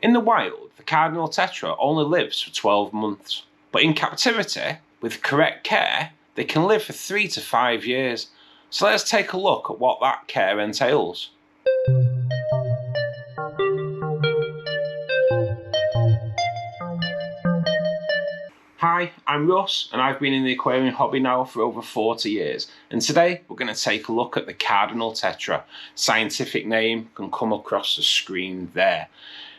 In the wild, the Cardinal Tetra only lives for 12 months, but in captivity, with correct care, they can live for 3 to 5 years. So let's take a look at what that care entails. Hi, I'm Russ, and I've been in the aquarium hobby now for over 40 years, and today we're going to take a look at the Cardinal Tetra. Scientific name can come across the screen there.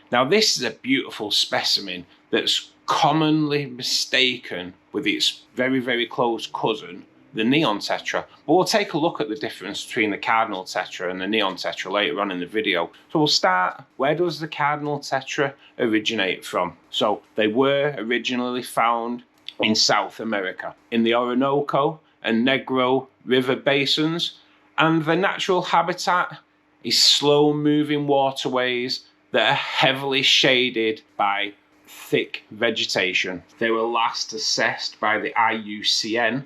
Now this is a beautiful specimen that's commonly mistaken with its very close cousin, the Neon Tetra, but we'll take a look at the difference between the Cardinal Tetra and the Neon Tetra later on in the video. So we'll start, where does the Cardinal Tetra originate from? So they were originally found in South America, in the Orinoco and Negro river basins, and their natural habitat is slow moving waterways that are heavily shaded by thick vegetation. They were last assessed by the IUCN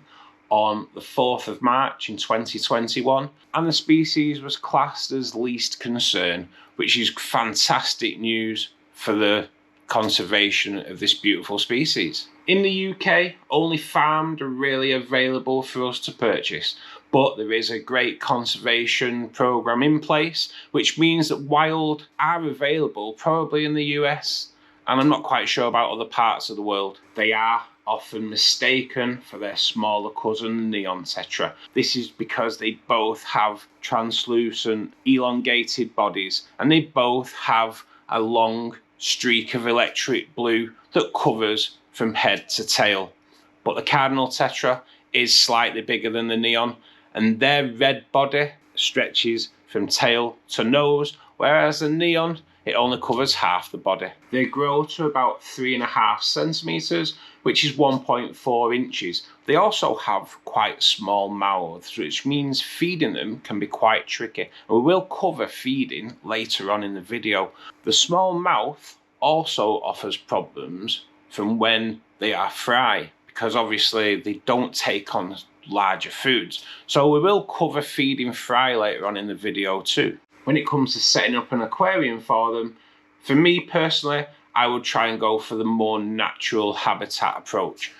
on the 4th of March in 2021, and the species was classed as least concern, which is fantastic news for the conservation of this beautiful species. In the UK, only farmed are really available for us to purchase, but there is a great conservation program in place, which means that wild are available probably in the US, and I'm not quite sure about other parts of the world. They are often mistaken for their smaller cousin, Neon Tetra. This is because they both have translucent, elongated bodies, and they both have a long streak of electric blue that covers from head to tail. But the Cardinal Tetra is slightly bigger than the Neon, and their red body stretches from tail to nose, whereas the Neon, it only covers half the body. They grow to about 3.5 centimeters, which is 1.4 inches. They also have quite small mouths, which means feeding them can be quite tricky. And we will cover feeding later on in the video. The small mouth also offers problems from when they are fry, because obviously they don't take on larger foods. So we will cover feeding fry later on in the video too. When it comes to setting up an aquarium for them, for me personally, I would try and go for the more natural habitat approach.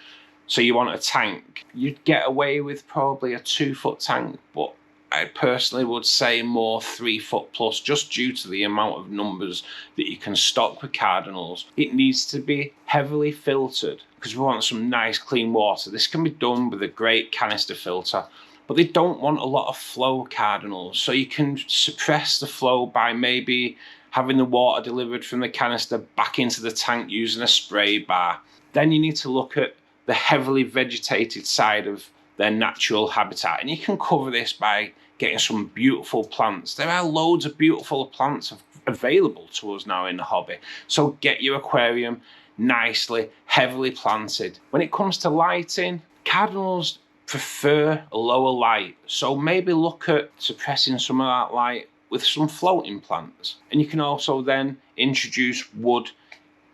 So you want a tank. You'd get away with probably a 2-foot tank, but I personally would say more 3-foot plus, just due to the amount of numbers that you can stock with cardinals. It needs to be heavily filtered because we want some nice clean water. This can be done with a great canister filter, but they don't want a lot of flow cardinals. So you can suppress the flow by maybe having the water delivered from the canister back into the tank using a spray bar. Then you need to look at the heavily vegetated side of their natural habitat, and you can cover this by getting some beautiful plants. There are loads of beautiful plants available to us now in the hobby, so get your aquarium nicely heavily planted. When it comes to lighting, cardinals prefer a lower light, so maybe look at suppressing some of that light with some floating plants. And you can also then introduce wood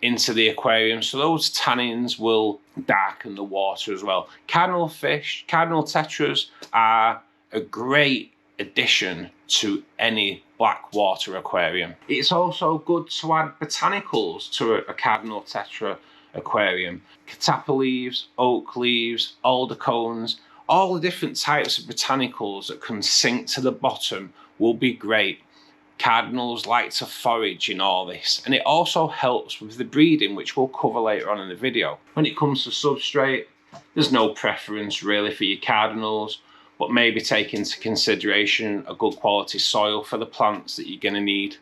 into the aquarium, so those tannins will darken the water as well. Cardinal fish, Cardinal Tetras are a great addition to any black water aquarium. It's also good to add botanicals to a Cardinal Tetra aquarium. Catappa leaves, oak leaves, alder cones, all the different types of botanicals that can sink to the bottom will be great. Cardinals like to forage in all this, and it also helps with the breeding, which we'll cover later on in the video. When it comes to substrate, there's no preference really for your cardinals, but maybe take into consideration a good quality soil for the plants that you're going to need.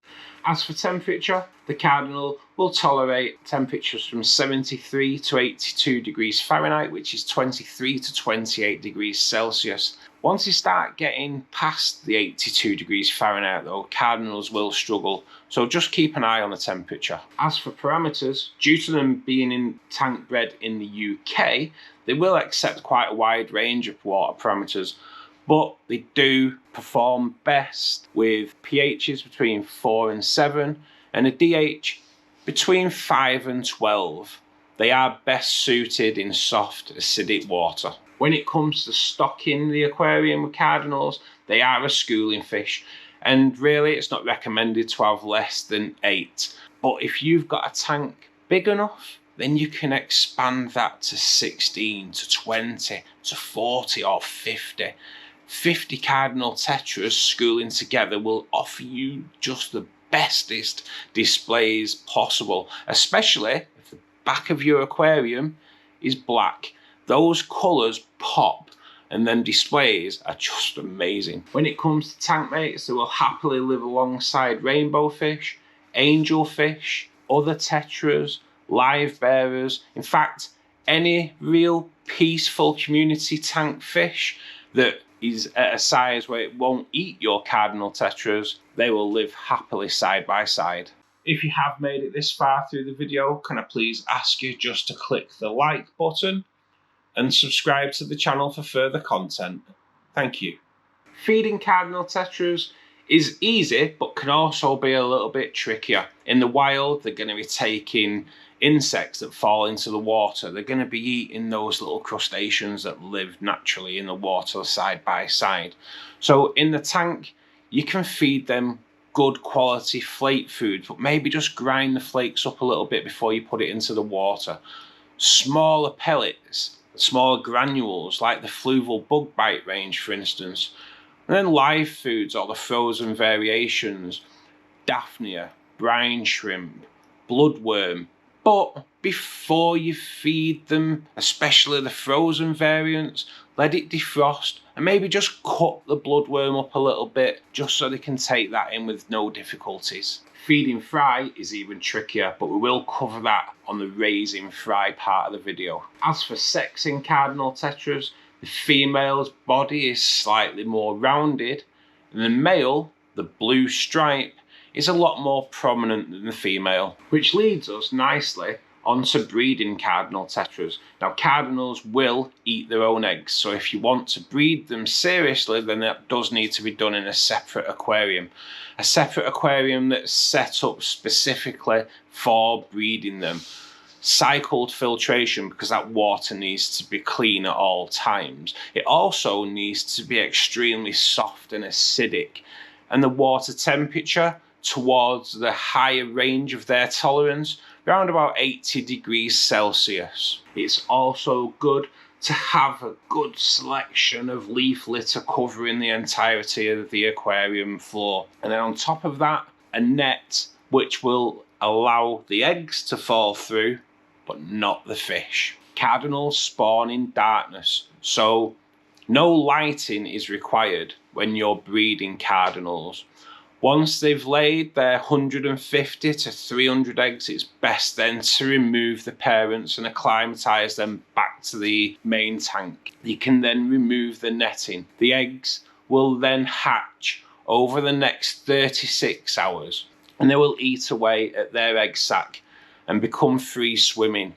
As for temperature, the cardinal will tolerate temperatures from 73 to 82 degrees Fahrenheit, which is 23 to 28 degrees Celsius. Once you start getting past the 82 degrees Fahrenheit though, cardinals will struggle, so just keep an eye on the temperature. As for parameters, due to them being in tank bred in the UK, they will accept quite a wide range of water parameters, but they do perform best with pHs between 4 and 7 and a DH between 5 and 12. They are best suited in soft acidic water. When it comes to stocking the aquarium with cardinals, they are a schooling fish, and really it's not recommended to have less than 8. But if you've got a tank big enough, then you can expand that to 16, to 20, to 40 or 50. 50 Cardinal Tetras schooling together will offer you just the bestest displays possible, especially if the back of your aquarium is black. Those colours pop, and then displays are just amazing. When it comes to tank mates, they will happily live alongside rainbow fish, angelfish, other tetras, live bearers. In fact, any real peaceful community tank fish that is at a size where it won't eat your Cardinal Tetras, they will live happily side by side. If you have made it this far through the video, can I please ask you just to click the like button and subscribe to the channel for further content. Thank you. Feeding Cardinal Tetras is easy, but can also be a little bit trickier. In the wild, they're going to be taking insects that fall into the water. They're going to be eating those little crustaceans that live naturally in the water side by side. So in the tank, you can feed them good quality flake food, but maybe just grind the flakes up a little bit before you put it into the water. Smaller pellets, smaller granules like the fluval bug bite range, for instance. And then live foods or the frozen variations, Daphnia, brine shrimp, bloodworm. But before you feed them, especially the frozen variants, let it defrost and maybe just cut the bloodworm up a little bit just so they can take that in with no difficulties. Feeding fry is even trickier, but we will cover that on the raising fry part of the video. As for sexing Cardinal Tetras, the female's body is slightly more rounded, and the male, the blue stripe, is a lot more prominent than the female. Which leads us nicely onto breeding Cardinal Tetras. Now, cardinals will eat their own eggs, so if you want to breed them seriously, then that does need to be done in a separate aquarium. A separate aquarium that's set up specifically for breeding them. Cycled filtration, because that water needs to be clean at all times. It also needs to be extremely soft and acidic, and the water temperature towards the higher range of their tolerance, around about 80 degrees Celsius. It's also good to have a good selection of leaf litter covering the entirety of the aquarium floor. And then on top of that, a net which will allow the eggs to fall through, but not the fish. Cardinals spawn in darkness, so no lighting is required when you're breeding cardinals. Once they've laid their 150 to 300 eggs, it's best then to remove the parents and acclimatise them back to the main tank. You can then remove the netting. The eggs will then hatch over the next 36 hours, and they will eat away at their egg sac and become free swimming.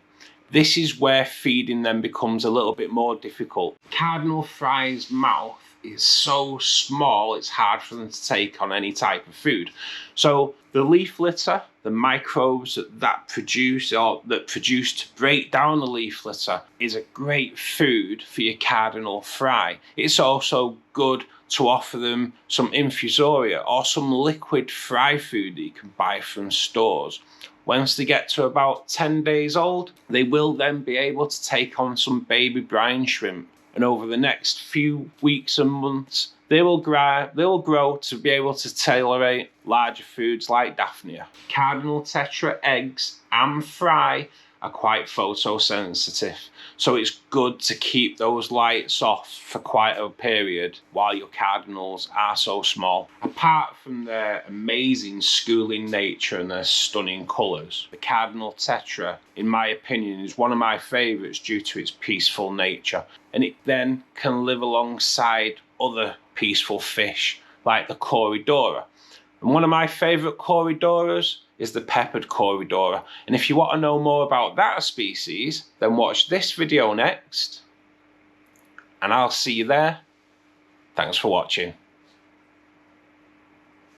This is where feeding them becomes a little bit more difficult. Cardinal fry's mouth is so small, it's hard for them to take on any type of food. So the leaf litter, the microbes that produce to break down the leaf litter, is a great food for your cardinal fry. It's also good to offer them some infusoria or some liquid fry food that you can buy from stores. Once they get to about 10 days old, they will then be able to take on some baby brine shrimp. And over the next few weeks and months, they will grow to be able to tolerate larger foods like Daphnia. Cardinal Tetra eggs and fry are quite photosensitive, so it's good to keep those lights off for quite a period while your cardinals are so small. Apart from their amazing schooling nature and their stunning colours, the Cardinal Tetra, in my opinion, is one of my favourites due to its peaceful nature, and it then can live alongside other peaceful fish like the Corydoras. And one of my favourite Corydoras is the peppered Corydoras. And if you want to know more about that species, then watch this video next. And I'll see you there. Thanks for watching.